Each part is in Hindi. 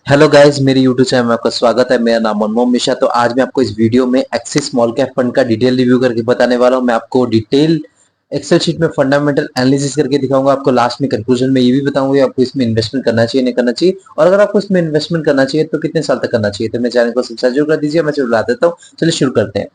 हेलो गाइस, मेरे यूट्यूब चैनल में आपका स्वागत है। मेरा नाम मनमोहन मिश्रा। तो आज मैं आपको इस वीडियो में एक्सिस स्मॉल कैप फंड का डिटेल रिव्यू करके बताने वाला हूं। मैं आपको डिटेल एक्सेल शीट में फंडामेंटल एनालिसिस करके दिखाऊंगा। आपको लास्ट में कंक्लूजन में ये भी बताऊंगा कि आपको इसमें इन्वेस्टमेंट करना चाहिए नहीं करना चाहिए, और अगर आपको इसमें इन्वेस्टमेंट करना चाहिए तो कितने साल तक करना चाहिए। तो मेरे चैनल को सब्सक्राइब जरूर कर दीजिए। मैं चलो बता देता हूँ। चलिए शुरू करते हैं।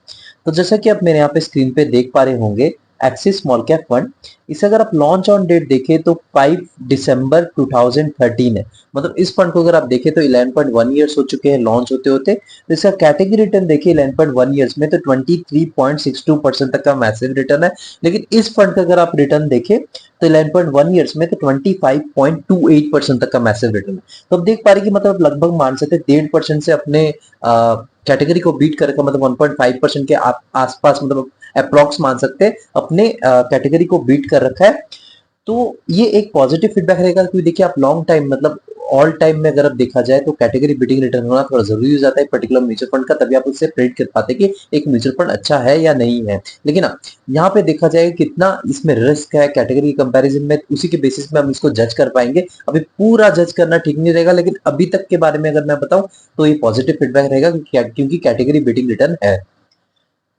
तो जैसा कि आप मेरे यहाँ पे स्क्रीन पे देख पा रहे होंगे, एक्सिस स्मॉल कैप फंड, इसे अगर आप लॉन्च ऑन डेट देखें तो 5 दिसंबर 2013 है। मतलब इस फंड को अगर आप देखें तो 11.1 ईयर्स हो चुके हैं लॉन्च होते होते। तो इसका कैटेगरी रिटर्न देखिए 11.1 ईयर्स में तो 23.62% तक का मैसिव रिटर्न है। लेकिन इस फंड का अगर आप रिटर्न देखें तो 11.1 ईयर्स में तो 25.28% तक का मैसिव रिटर्न है। तो आप देख पा रहे कि मतलब लगभग मान सकते हैं 1.5% से अपने कैटेगरी को बीट कर रखा, मतलब 1.5% के आसपास, मतलब अप्रोक्स मान सकते हैं अपने कैटेगरी को बीट कर रखा है। तो ये एक पॉजिटिव फीडबैक रहेगा, क्योंकि देखिए आप लॉन्ग टाइम, मतलब ऑल टाइम में अगर आप देखा जाए तो कैटेगरी बीटिंग रिटर्न होना थोड़ा जरूरी हो जाता है पर्टिकुलर म्यूचुअल फंड का, तभी आप उससे प्रेडिक्ट कर पाते हैं कि एक म्यूचुअल फंड अच्छा है या नहीं है। लेकिन हाँ, यहाँ पे देखा जाए कितना इसमें रिस्क है कैटेगरी कंपैरिजन में, उसी के बेसिस में हम इसको जज कर पाएंगे। अभी पूरा जज करना ठीक नहीं रहेगा, लेकिन अभी तक के बारे में अगर मैं बताऊं तो ये पॉजिटिव फीडबैक रहेगा, क्योंकि कैटेगरी बीटिंग रिटर्न है।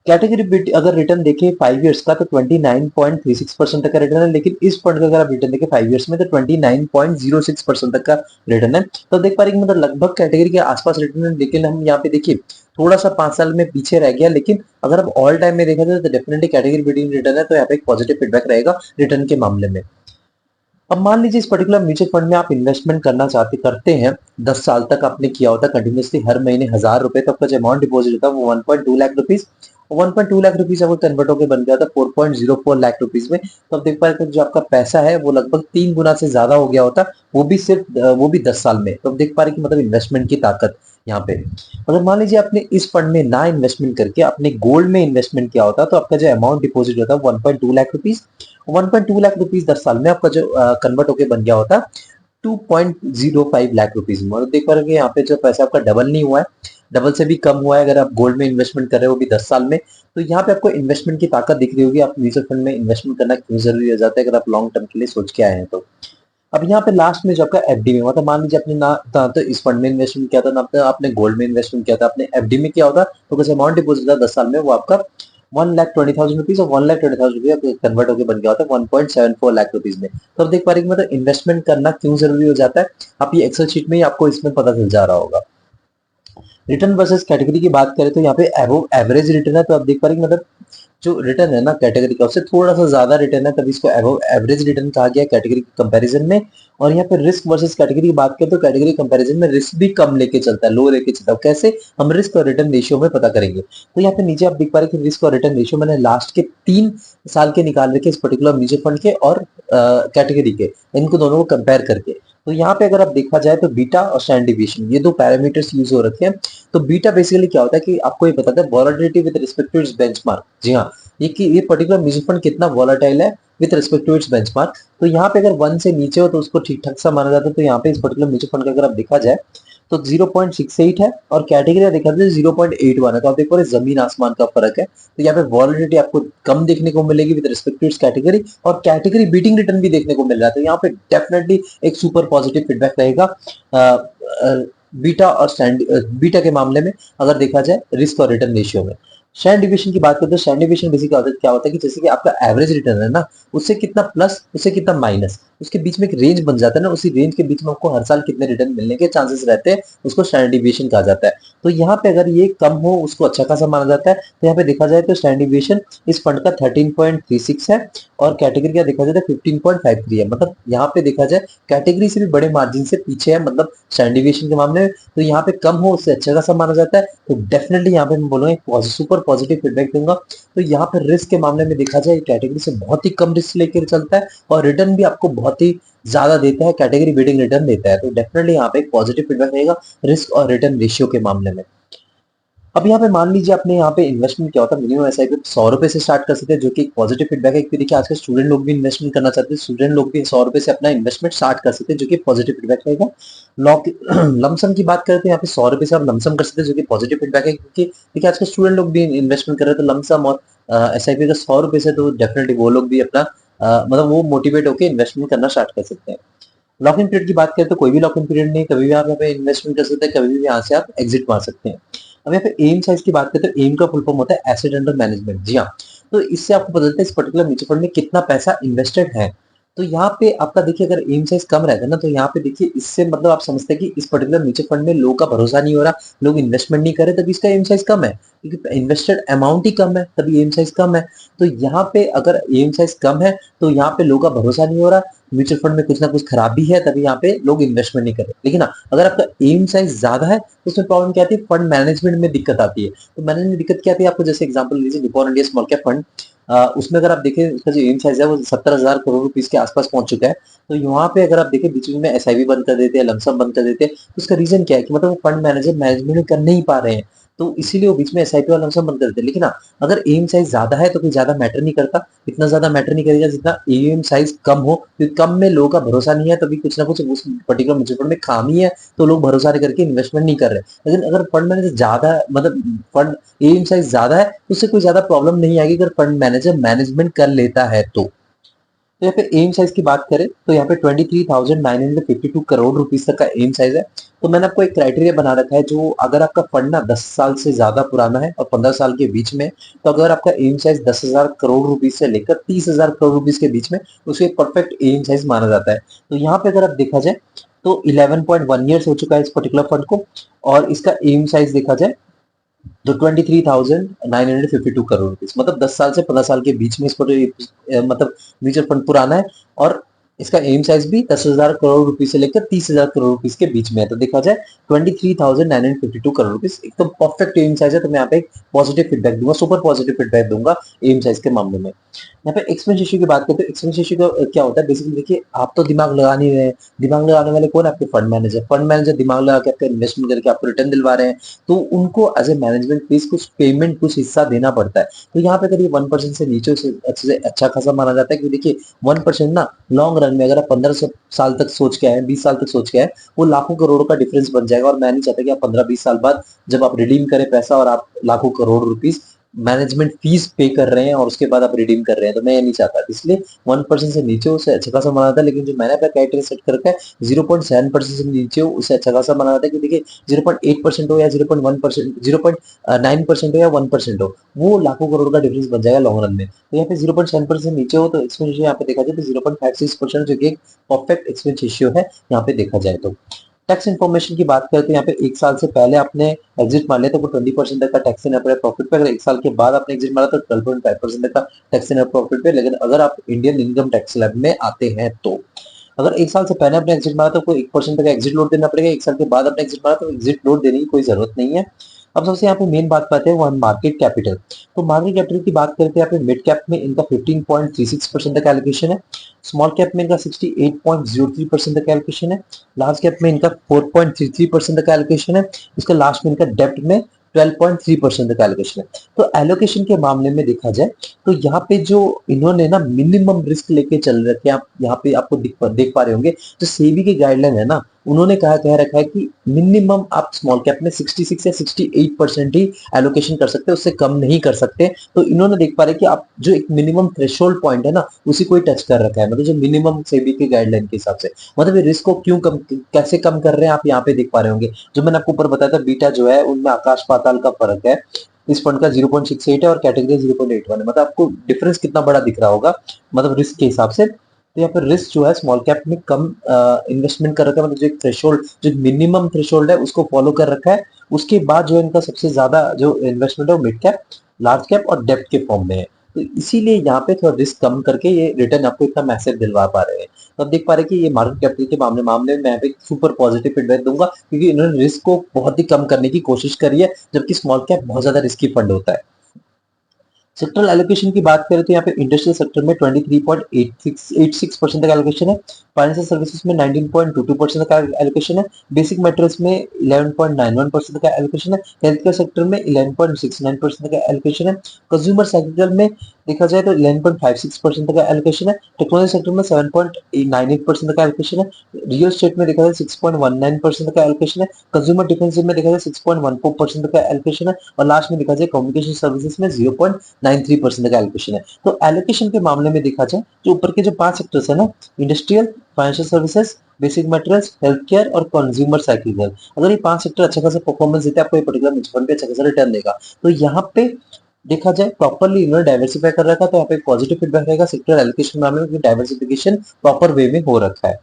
कैटेगरी बिट अगर रिटर्न देखें 5 इयर्स का तो 29.36% तक का रिटर्न है। लेकिन इस फंड का अगर आप रिटर्न देखें 5 इयर्स में तो 29.06% तक का रिटर्न है। तो देख पा रहे हैं कि मतलब लगभग कैटेगरी के आसपास रिटर्न है। लेकिन हम यहाँ पे देखिए थोड़ा सा 5 साल में पीछे रह गया, लेकिन अगर आप ऑल टाइम में देखा जाए तो डेफिनेटली कैटेगरी बिटिंग रिटर्न है। तो यहाँ पे एक पॉजिटिव फीडबैक रहेगा रिटर्न के मामले में। अब मान लीजिए इस पर्टिकुलर म्यूचुअल फंड में आप इन्वेस्टमेंट करते हैं, 10 साल तक आपने किया होता कंटिन्यूसली, हर महीने 1000 रुपए तक का जो अमाउंट डिपॉजिट होता है वो 1.2 लाख रुपीज, 1.2 लाख रुपीज अगर कन्वर्ट होकर बन गया था 4.04 लाख रुपीज में। तो आप देख पा रहे हैं जो आपका पैसा है वो लगभग 3 गुना से ज्यादा हो गया होता, वो भी 10 साल में। तो आप देख पा रहे हैं कि मतलब इन्वेस्टमेंट की ताकत यहाँ पे। अगर मान लीजिए आपने इस फंड में ना इन्वेस्टमेंट करके अपने गोल्ड में इन्वेस्टमेंट किया होता तो आपका जो अमाउंट डिपॉजिट होता है 1.2 लाख रुपीज, 1.2 लाख रुपीज 10 साल में आपका जो कन्वर्ट होके बन गया होता 2.05 लाख रुपीज में। और देख पा रहे हैं यहाँ पे जो पैसा आपका डबल नहीं हुआ है, डबल से भी कम हुआ है अगर आप गोल्ड में इन्वेस्टमेंट कर रहे हो भी 10 साल में। तो यहाँ पे आपको इन्वेस्टमेंट की ताकत दिख रही होगी, आप म्यूचुअल फंड में इन्वेस्टमेंट करना क्यों जरूरी हो जाता है अगर आप लॉन्ग टर्म के लिए सोच के आए हैं तो। अब यहाँ पे लास्ट में जो आपका एफडी में, मतलब मान लीजिए आपने ना तो इस फंड में इन्वेस्टमेंट किया था ना आपने गोल्ड में इन्वेस्टमेंट किया था, आपने एफडी में किया होता तो कुछ अमाउंट डिपोजिट था 10 साल में वो आपका 1,20,000 रुपीज, और 1,20,000 रुपये कन्वर्ट होकर बन गया होता है 1.74 लाख रुपीज में। तो अब देख पा रहे हैं कि मतलब इन्वेस्टमेंट करना क्यों जरूरी हो जाता है। आप ये एक्सेल शीट में ही आपको इसमें पता चल जा रहा होगा। रिटर्न वर्सेस कैटेगरी की बात करें तो यहाँ पे एवरेज रिटर्न है। तो आप देख पा रहे हैं मतलब जो रिटर्न है ना कैटेगरी का उससे थोड़ा सा ज्यादा रिटर्न है, तभी इसको एवरेज रिटर्न कहा गया कैटेगरी के कंपैरिजन में। और यहाँ पे रिस्क वर्सेस कैटेगरी की बात करें तो कैटेगरी कंपैरिजन में रिस्क भी कम लेके चलता है, लो लेके चलता है। कैसे हम रिस्क और रिटर्न रेशियो में पता करेंगे, तो यहाँ पे नीचे आप देख पा रहे हैं कि रिस्क और रिटर्न रेशियो मैंने लास्ट के 3 साल के निकाल रखे इस पर्टिकुलर म्यूचुअल फंड के और कैटेगरी के, इनको दोनों को कंपेयर करके। तो यहाँ पे अगर आप देखा जाए तो बीटा और स्टैंडर्ड डिविएशन ये दो पैरामीटर्स यूज हो रखे हैं। तो बीटा बेसिकली क्या होता है कि आपको ये बताता है volatility with respect to its benchmark. जी हाँ, ये पर्टिकुलर म्यूचुअल फंड कितना वॉलेटाइल है with respect to its benchmark. तो यहाँ पे अगर 1 से नीचे हो तो उसको ठीक ठाक सा माना जाता है। तो यहाँ पे इस पर्टिकुलर म्यूचुअल फंड का अगर आप देखा जाए तो 0.68 है, और कैटेगरी देखा जाए 0.81 है। तो आप देखो जमीन आसमान का फर्क है। तो यहाँ पे वॉलेटिलिटी आपको कम देखने को मिलेगी with respect to its category, और कैटेगरी बीटिंग रिटर्न भी देखने को मिल रहा है। तो यहाँ पे डेफिनेटली एक सुपर पॉजिटिव फीडबैक रहेगा बीटा और बीटा के मामले में अगर देखा जाए रिस्क और रिटर्न रेशियो में। स्टैंडर्ड डिविएशन की बात करते हैं, स्टैंडर्ड डिविएशन बेसिकली क्या होता है कि जैसे कि आपका एवरेज रिटर्न है ना, उससे कितना प्लस उससे कितना माइनस, उसके बीच में एक रेंज बन जाता है ना, उसी रेंज के बीच में आपको हर साल कितने रिटर्न मिलने के चांसेस रहते हैं, उसको स्टैंडर्ड डिविएशन कहा जाता है। तो यहाँ पे अगर ये कम हो उसको अच्छा खासा माना जाता है। तो यहाँ पे देखा जाए तो स्टैंडर्ड डिविएशन इस फंड का 13.36 है, और कैटेगरी का देखा जाए तो 15.53 है। मतलब यहाँ पे देखा जाए कैटेगरी से भी बड़े मार्जिन से पीछे है, मतलब स्टैंडर्ड डिविएशन के मामले में। तो यहाँ पे कम हो उससे अच्छा खासा माना जाता है। तो डेफिनेटली यहाँ पे मैं बोलूंगा सुपर पॉजिटिव फीडबैक दूंगा। तो यहाँ पे रिस्क के मामले में देखा जाए कैटेगरी से बहुत ही कम रिस्क लेकर चलता है, और रिटर्न भी आपको बहुत ही ज्यादा देता है, कैटेगरी बीटिंग रिटर्न देता है। तो डेफिनेटली यहाँ पे एक पॉजिटिव फीडबैक रहेगा रिस्क और रिटर्न रेशियो के मामले में। अब यहाँ पे मान लीजिए आपने यहाँ पे इन्वेस्टमेंट किया होता है मिनिमम एसआईपी 100 रुपए से स्टार्ट कर सकते हैं, जो कि एक पॉजिटिव फीडबैक है। क्योंकि देखिए आजकल स्टूडेंट लोग भी इन्वेस्टमेंट करना चाहते हैं, स्टूडेंट लोग भी 100 रुपए से अपना इन्वेस्टमेंट स्टार्ट कर सकते हैं, जो कि पॉजिटिव फीडबैक रहेगा। लॉक लमसम की बात करते हैं, यहाँ पे 100 रुपए से आप लमसम कर सकते हैं, जो कि पॉजिटिव फीडबैक है। क्योंकि देखिए आजकल स्टूडेंट लोग भी इन्वेस्टमेंट कर रहे हैं, तो लमसम और एसआईपी का 100 रुपए से तो डेफिनेटली वो लोग भी अपना मतलब वो मोटिवेट होकर इन्वेस्टमेंट करना स्टार्ट कर सकते हैं। लॉक इन पीरियड की बात करें तो कोई भी लॉक इन पीरियड नहीं, कभी भी आप यहाँ पे इन्वेस्टमेंट कर सकते हैं, कभी भी यहाँ से आप एग्जिट मार सकते हैं। अब यहाँ पे एम साइज की बात करें तो एम का फुल फॉर्म होता है एसेट अंडर मैनेजमेंट। जी हाँ, तो इससे आपको पता चलता है इस पर्टिकुलर म्यूचुअल फंड में कितना पैसा इन्वेस्टेड है। तो यहाँ पे आपका देखिए अगर एम साइज कम रहता है ना, तो यहाँ पे देखिए इससे मतलब आप समझते हैं कि इस पर्टिकुलर म्यूचुअल फंड में लोगों का भरोसा नहीं हो रहा, लोग इन्वेस्टमेंट नहीं कर रहे, तभी इसका एम साइज कम है, क्योंकि इन्वेस्टेड अमाउंट ही कम है, तभी एम साइज कम है। तो यहाँ पे अगर एम साइज कम है तो यहाँ पे लोगों का भरोसा नहीं हो रहा, म्यूचुअल फंड में कुछ ना कुछ खराबी है, तभी यहाँ पे लोग इन्वेस्टमेंट नहीं कर रहे। लेकिन हाँ, अगर आपका एम साइज ज्यादा है तो उसमें प्रॉब्लम क्या आती है, फंड मैनेजमेंट में दिक्कत आती है। तो मैनेजमेंट में दिक्कत क्या आती है आपको, जैसे एग्जांपल लीजिए Nippon India small cap fund, उसमें अगर आप देखें उसका जो एम साइज है वो 70,000 करोड़ रुपीस के आसपास पहुंच चुका है। तो यहाँ पे अगर आप देखें बीच में एसआईबी बंद कर देते हैं, लमसम बंद कर देते हैं, तो उसका रीजन क्या है कि मतलब वो फंड मैनेजर मैनेजमेंट कर नहीं पा रहे हैं, तो इसीलिए वो बीच में एसआईपी और लमसम बंद कर देते हैं। लेकिन हाँ, अगर एम साइज ज्यादा है तो कोई ज्यादा मैटर नहीं करता, इतना ज्यादा मैटर नहीं करेगा जितना एम साइज कम हो, क्योंकि कम में लोगों का भरोसा नहीं है, तभी कुछ ना कुछ उस पर्टिकुलर म्यूचुअल फंड में खामी है, तो लोग भरोसा नहीं करके इन्वेस्टमेंट नहीं कर रहे। लेकिन अगर फंड मैनेजर ज्यादा मतलब फंड एम साइज ज्यादा है तो उससे कोई ज्यादा प्रॉब्लम नहीं आएगी, अगर फंड मैनेजर मैनेजमेंट कर लेता है तो यहाँ पे एम साइज की बात करें तो यहाँ पे 23,952 करोड़ रुपीस तक का एम साइज है। तो मैंने आपको एक क्राइटेरिया बना रखा है, जो अगर आपका फंड ना 10 साल से ज्यादा पुराना है और 15 साल के बीच में, तो अगर आपका एम साइज 10,000 करोड़ रुपीस से लेकर 30,000 करोड़ रुपीस के बीच में, उसे एक परफेक्ट एम साइज माना जाता है। तो यहाँ पे अगर आप देखा जाए तो 11.1 ईयर्स हो चुका है इस पर्टिकुलर फंड को, और इसका एम साइज देखा जाए तो 23,952 करोड़ रुपीस, मतलब 10 साल से 15 साल के बीच में इस पर मतलब म्यूचुअल फंड पुराना है, और इसका एम साइज भी 10,000 करोड़ रुपीस से लेकर 30,000 करोड़ रुपीस के बीच में है। तो देखा जाए 23,952 करोड़ रुपीस एकदम परफेक्ट एम साइज है। तो मैं यहाँ पे पॉजिटिव फीडबैक दूंगा, सुपर पॉजिटिव फीडबैक दूंगा एम साइज के मामले में। यहाँ पे एक्सपेंस रेशियो की बात करते हैं, एक्सपेंस रेशियो का क्या होता है बेसिकली, देखिए आप तो दिमाग लगा नहीं रहे हैं, दिमाग लगाने वाले कौन है, आपके फंड मैनेजर। फंड मैनेजर दिमाग लगा के आपका इन्वेस्टमेंट करके आपको रिटर्न दिलवा रहे हैं, तो उनको एज ए मैनेजमेंट फीस कुछ पेमेंट कुछ हिस्सा देना पड़ता है। तो यहाँ पे करिए 1% से नीचे उसे अच्छे से अच्छा खासा माना जाता है, क्योंकि देखिए 1% ना लॉन्ग रन में अगर आप 15 साल तक सोच के आए, 20 साल तक सोच के आए, वो लाखों करोड़ों का डिफरेंस बन जाएगा। और मैं नहीं चाहता कि आप 15-20 साल बाद जब आप रिडीम करें पैसा और आप लाखों करोड़ रुपीस मैनेजमेंट फीस पे कर रहे हैं और उसके बाद आप रिडीम कर रहे हैं, तो मैं ये नहीं चाहता। इसलिए 1% से नीचे उसे अच्छा खासा माना जाता है। लेकिन जो मैंने अपना क्राइटेरिया सेट कर रखा है 0.7% से नीचे हो उसे अच्छा खासा माना जाता है, क्योंकि देखिए 0.8% हो या 0.1%, 0.9% हो या 1% हो, वो लाखों करोड़ का डिफरेंस बन जाएगा लॉन्ग रन में। तो यहाँ पे 0.7% से नीचे हो तो एक्सपेंस रेशियो यहाँ पे देखा जाए तो 0.56%, जो कि एक परफेक्ट एक्सपेंस रेशियो है यहाँ पे देखा जाए तो। टैक्स इन्फॉर्मेशन की बात करें तो यहाँ पे एक साल से पहले आपने एग्जिट मार लिया तो वो 20% तक का टैक्स इन अपने प्रॉफिट पे, अगर एक साल के बाद आपने एग्जिट मारा तो 12.5% तक का टैक्स इन प्रॉफिट पे। लेकिन अगर आप इंडियन इनकम टैक्स स्लैब में आते हैं तो अगर एक साल से पहले आपने एग्जिट मारा तो कोई 1% तक का एग्जिट लोड देना पड़ेगा, एक साल के बाद आपने एग्जिट मारा तो एग्जिट लोड देने की कोई जरूरत नहीं है। अब सबसे यहाँ पे मेन बात पाते हैं वो मार्केट कैपिटल। तो मार्केट कैपिटल की बात करते हैं यहाँ पे मिड कैप में इनका 15.36% तक एलोकेशन है, स्मॉल कैप में इनका 68.03% तक एलोकेशन है, लार्ज कैप में इनका 4.33% तक एलोकेशन है, इसका लास्ट में इनका डेप्ट में 12.3% तक एलोकेशन है। तो एलोकेशन के मामले में देखा जाए तो यहाँ पे जो इन्होंने ना मिनिमम रिस्क लेके चल रखे हैं, आप यहाँ पे आपको देख पा रहे होंगे, जो सेबी की गाइडलाइन है ना, उन्होंने कह रखा है कि मिनिमम आप स्मॉल कैप में 66 या 68% ही एलोकेशन कर सकते हैं, उससे कम नहीं कर सकते। तो इन्होंने देख पा रहे कि आप जो एक मिनिमम थ्रेशोल्ड पॉइंट है ना, उसी को ही टच कर रखा है, मतलब जो मिनिमम सेबी की गाइडलाइन के हिसाब से। मतलब ये रिस्क को क्यों कम कैसे कम कर रहे हैं आप यहाँ पे देख पा रहे होंगे। जो मैंने आपको ऊपर बताया था बीटा जो है उनमें आकाश पाताल का फर्क है। इस फंड का 0.68 है और कैटेगरी 0.81 है, मतलब आपको डिफरेंस कितना बड़ा दिख रहा होगा मतलब रिस्क के हिसाब से। तो यहाँ पर रिस्क जो है स्मॉल कैप में कम इन्वेस्टमेंट कर रखा है, मतलब जो एक थ्रेशोल्ड जो मिनिमम थ्रेशोल्ड है उसको फॉलो कर रखा है। उसके बाद जो इनका सबसे ज्यादा जो इन्वेस्टमेंट है वो मिड कैप, लार्ज कैप और डेप्थ के फॉर्म में है। तो इसीलिए यहाँ पे थोड़ा रिस्क कम करके ये रिटर्न आपको इतना मैसेज दिलवा पा रहे हैं। तो आप देख पा रहे हैं कि ये मार्केट कैपिटल के मामले में मैं भी सुपर पॉजिटिव फीडबैक दूंगा, क्योंकि इन्होंने रिस्क को बहुत ही कम करने की कोशिश करी है, जबकि स्मॉल कैप बहुत ज्यादा रिस्की फंड होता है। सेक्टरल एलोकेशन की बात करें तो यहाँ पे इंडस्ट्रियल सेक्टर में 23.86% तक एलोकेशन है, फाइनेंशियल सर्विसेज में 19.22% का एलोकेशन है, बेसिक मेटल्स में 11.91% का एलोकेशन है, हेल्थ केयर सेक्टर में 11.69% का एलोकेशन है, कंज्यूमर साइकिल में देखा जाए तो 11.56% का एलोकेशन है, टेक्नोलॉजी सेक्टर में 7.98% का एलोकेशन है, रियल एस्टेट में देखा जाए 6.19% का एलोकेशन है, कंज्यूमर डिफेंसिव में देखा जाए 6.14% का एलोकेशन है, और लास्ट में देखा जाए कम्युनिकेशन सर्विसेज में 93% का एलोकेशन है। तो एलोकेशन के मामले में देखा जाए जो ऊपर के जो 5 सेक्टर्स है ना, industrial, financial services, basic materials, health care और कंज्यूमर साइकिल, अगर ये 5 सेक्टर अच्छा खासा परफॉर्मेंस देते हैं, आपको ये पर्टिकुलर म्यूचुअल फंड पे अच्छा खासा रिटर्न देगा। तो यहाँ पे देखा जाए प्रॉपर्ली इन्होंने डाइवर्सिफाई कर रखा है, तो यहाँ पे पॉजिटिव फीडबैक रहेगा सेक्टर एलोकेशन मामले में, डाइवर्सिफिकेशन प्रॉपर वे में हो रखा है।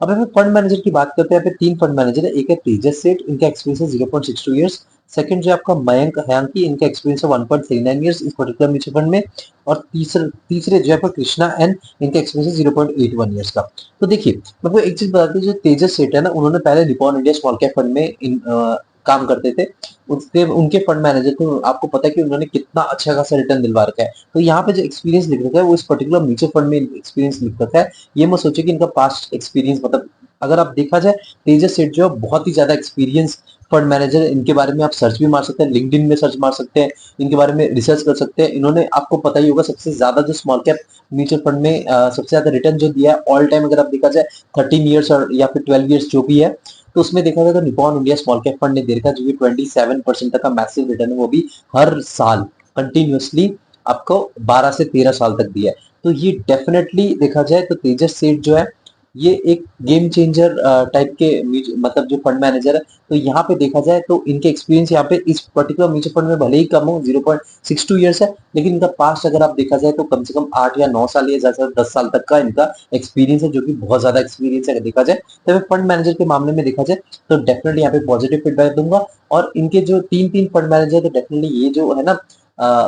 अब हमें फंड मैनेजर की बात करते हैं, यहाँ पे 3 फंड मैनेजर है। एक है तेजस सेठ, इनका एक्सपीरियंस है 0.62 इयर्स। सेकंड जो आपका मयंक हयांकी, इनका एक्सपीरियंस है 1.39 इयर्स इस पर्टिकुलर म्यूचुअल फंड में। और तीसरे जो है आपका कृष्णा एन, इनका एक्सपीरियंस है 0.81 इयर्स का। तो देखिए मैं आपको एक चीज बता दूं, जो तेजस सेठ है ना, उन्होंने पहले Nippon India small cap fund में काम करते थे। उसके उनके फंड मैनेजर थे, आपको पता है कि उन्होंने कितना अच्छा खासा रिटर्न दिलवा रखा है। तो यहाँ पे जो एक्सपीरियंस लिख रखा है वो इस पर्टिकुलर म्यूचुअल फंड में एक्सपीरियंस लिख रखा है। ये मत सोचिए कि इनका पास्ट एक्सपीरियंस, मतलब अगर आप देखा जाए तेजस सेठ जो है बहुत ही ज्यादा एक्सपीरियंस फंड मैनेजर, इनके बारे में आप सर्च भी मार सकते हैं, लिंक्डइन में सर्च मार सकते हैं, इनके बारे में रिसर्च कर सकते हैं। इन्होंने, आपको पता ही होगा, सबसे ज्यादा जो स्मॉल कैप म्यूचुअल फंड में सबसे ज्यादा रिटर्न जो दिया है ऑल टाइम, अगर आप देखा जाए 13 ईयर्स और या फिर 12 ईयर्स जो भी है, तो उसमें देखा जाए तो Nippon India small cap fund ने दे रखा है जो कि 27% तक का मैसिव रिटर्न है, वो भी हर साल कंटिन्यूअसली आपको 12 से 13 साल तक दिया है। तो ये डेफिनेटली देखा जाए तो तेजस सेठ जो है ये एक गेम चेंजर टाइप के मतलब जो फंड मैनेजर है। तो यहाँ पे देखा जाए तो इनके एक्सपीरियंस यहाँ पे इस पर्टिकुलर म्यूचुअल फंड में भले ही कम हो, 0.62 ईयर्स है, लेकिन इनका पास्ट अगर आप देखा जाए तो कम से कम 8 या 9 साल या ज्यादा से ज्यादा 10 साल तक का इनका एक्सपीरियंस है, जो कि बहुत ज्यादा एक्सपीरियंस है अगर देखा जाए। तो मैं फंड मैनेजर के मामले में देखा जाए तो डेफिनेटली यहाँ पे पॉजिटिव फीडबैक दूंगा। और इनके जो तीन तीन फंड मैनेजर, तो डेफिनेटली ये जो है ना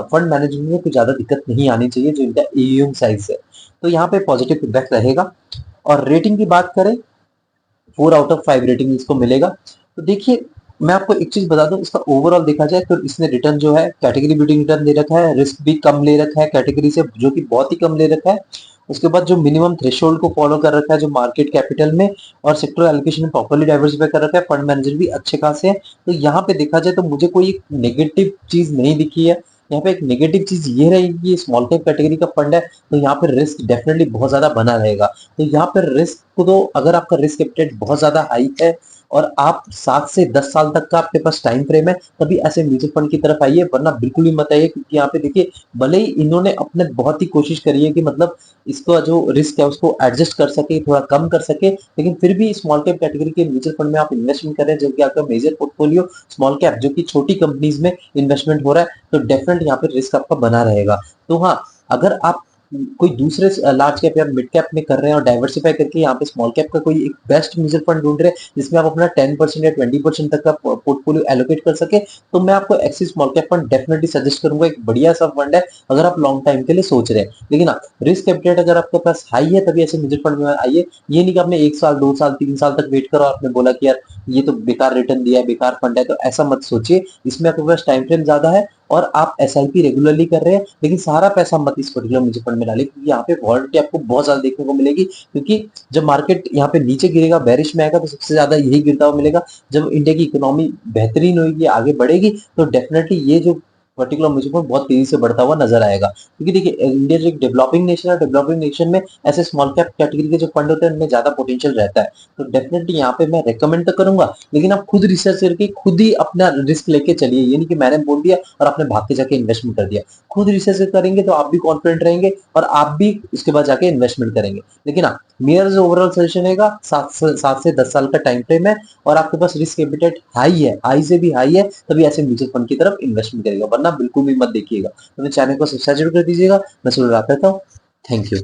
फंड मैनेजमेंट में कुछ ज्यादा दिक्कत नहीं आनी चाहिए, जो इनका एयूएम साइज है। तो यहाँ पे पॉजिटिव फीडबैक रहेगा। और रेटिंग की बात करें, 4 आउट ऑफ 5 रेटिंग इसको मिलेगा। तो देखिए मैं आपको एक चीज बता दूं, इसका ओवरऑल देखा जाए तो इसने रिटर्न जो है कैटेगरी बीटिंग रिटर्न दे रखा है, रिस्क भी कम ले रखा है कैटेगरी से, जो कि बहुत ही कम ले रखा है। उसके बाद जो मिनिमम थ्रेशोल्ड को फॉलो कर रखा है जो मार्केट कैपिटल में, और सेक्टर एलोकेशन में प्रॉपर्ली डाइवर्सिफाई कर रखा है, फंड मैनेजर भी अच्छे खासे हैं। तो यहाँ पे देखा जाए तो मुझे कोई एक नेगेटिव चीज नहीं दिखी है। यहाँ पे एक नेगेटिव चीज ये रहेगी, ये स्मॉल कैप कैटेगरी का फंड है, तो यहाँ पे रिस्क डेफिनेटली बहुत ज्यादा बना रहेगा। तो यहाँ पर रिस्क को, तो अगर आपका रिस्क एपेटाइट बहुत ज्यादा हाई है और आप 7 से 10 साल तक का आपके पास टाइम फ्रेम है, तभी ऐसे म्यूचुअल फंड की तरफ आइए, वरना बिल्कुल भी मत आइए। क्योंकि यहाँ पे देखिए भले ही इन्होंने अपने बहुत ही कोशिश करी है कि मतलब इसका जो रिस्क है उसको एडजस्ट कर सके, थोड़ा कम कर सके, लेकिन फिर भी स्मॉल कैप कैटेगरी के म्यूचुअल फंड में आप इन्वेस्टमेंट कर रहे हैं, जो कि आपका मेजर पोर्टफोलियो स्मॉल कैप जो कि छोटी कंपनीज में इन्वेस्टमेंट हो रहा है, तो डेफिनेट यहाँ पे रिस्क आपका बना रहेगा। तो हाँ, अगर आप कोई दूसरे लार्ज कैप या मिड कैप में कर रहे हैं और डाइवर्सिफाई करके यहाँ पे स्मॉल कैप का कोई एक बेस्ट म्यूचुअल फंड ढूंढ रहे हैं जिसमें आप अपना 10% या 20% तक का पोर्टफोलियो एलोकेट कर सके, तो मैं आपको axis small cap fund definitely suggest करूंगा। एक बढ़िया सा फंड है अगर आप लॉन्ग टाइम के लिए सोच रहे हैं। लेकिन हाँ, रिस्क एपेटाइट अगर आपके पास हाई है तभी ऐसे म्यूचुअल फंड में आइए। ये नहीं कि आपने 1 साल 2 साल 3 साल तक वेट करो, आपने बोला कि यार ये तो बेकार रिटर्न दिया है, बेकार फंड है, तो ऐसा मत सोचिए। इसमें आपके पास टाइम फ्रेम ज्यादा है और आप एसआईपी रेगुलरली कर रहे हैं, लेकिन सारा पैसा मत इस पर्टिकुलर म्यूचुअल फंड में डालिए, क्योंकि यहाँ पे वॉलेटिलिटी आपको बहुत ज्यादा देखने को मिलेगी। क्योंकि जब मार्केट यहाँ पे नीचे गिरेगा, बेरिश में आएगा, तो सबसे ज्यादा यही गिरता हुआ मिलेगा। जब इंडिया की इकोनॉमी बेहतरीन होगी, आगे बढ़ेगी, तो डेफिनेटली ये जो पर्टिकुलर म्यूचुअल फंड बहुत तेजी से बढ़ता हुआ नजर आएगा। क्योंकि देखिए इंडिया जो एक डेवलपिंग नेशन है, डेवलपिंग नेशन में ऐसे स्मॉल कैप कैटेगरी के जो फंड होते हैं उनमें ज्यादा पोटेंशियल रहता है। तो डेफिनेटली यहाँ पे मैं रेकमेंड तो करूंगा, लेकिन आप खुद रिसर्च करके खुद ही अपना रिस्क लेके चलिए। ये नहीं कि मैंने बोल दिया और आपने भाग के जाके इन्वेस्टमेंट कर दिया। खुद रिसर्च करेंगे तो आप भी कॉन्फिडेंट रहेंगे और आप भी उसके बाद जाके इन्वेस्टमेंट करेंगे। लेकिन हाँ, मेरा जो ओवरऑल सजेशन रहेगा, 7 से 10 साल का टाइम फ्रेम है और आपके पास रिस्क एपेटाइट हाई है, हाई से भी हाई है, तभी ऐसे म्यूचुअल फंड की तरफ इन्वेस्टमेंट करेगा, वरना बिल्कुल भी मत देखिएगा। तो चैनल को सब्सक्राइब जरूर कर दीजिएगा। मैं सुन रहा था। Thank you.